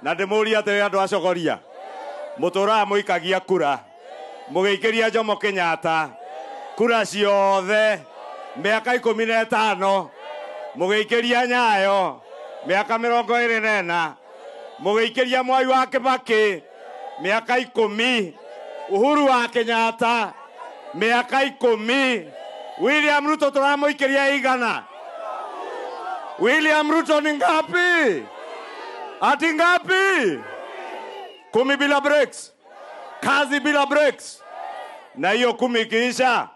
na ndemuria ate andu acogoria mutura muikagia kura mugiikiria Jomo Kenyatta kura ciothe miaka 15 mugiikiria Nyayo miaka 24 mugiikiria Mwai wa Kibaki miaka 10 Uhuru wa Kenyatta miaka 10 William Ruto turamuikiria igana William Ruto ni ngapi? Ati ngapi? 10 bila breaks. Kazi bila breaks. Na hiyo 10 kiisha.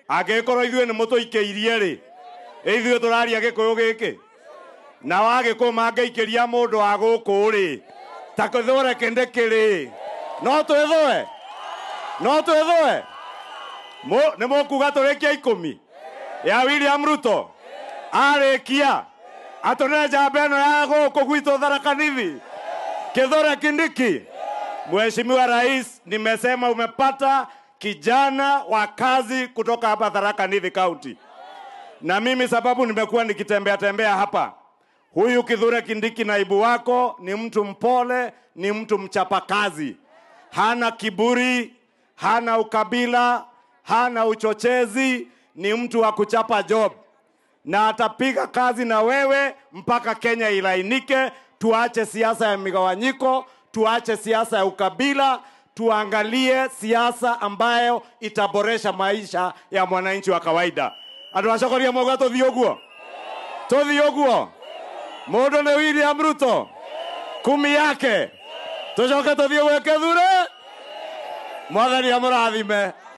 Agekoro ithuĩ nĩ mũtũikĩirie rĩ. Ithuĩ tũraria gĩkũyũ gĩkĩ. Na wage kũmangeikĩria mũndũ wa gũkũ rĩ. Ta Kithure Kindiki rĩ. No twĩthũe. No twĩthũe. Nĩ mũkuga tũrĩkia 10 ya William Ruto. Arĩkia. Atone njamba ĩno ya gũkũ gwitũ Tharaka Nithi. Kithure Kindiki. Mheshimiwa Rais, nimesema umepata kijana wa kazi kutoka hapa Tharaka Nithi County. Na mimi sababu nimekuwa nikitembea hapa. Huyu Kithure Kindiki naibu wako ni mtu mpole, ni mtu mchapa kazi. Hana kiburi, hana ukabila, hana uchochezi, ni mtu wa kuchapa job. Na atapiga kazi na wewe mpaka Kenya ilainike. Tuache siasa ya migawanyiko, tuache siasa ya ukabila, tuangalie siasa ambayo itaboresha maisha ya mwananchi wa kawaida. Andu acogoria moga tuthii uguo mundu ni William Ruto 10 yake tucoke tuthii gwe Kithure mwathani amurathime.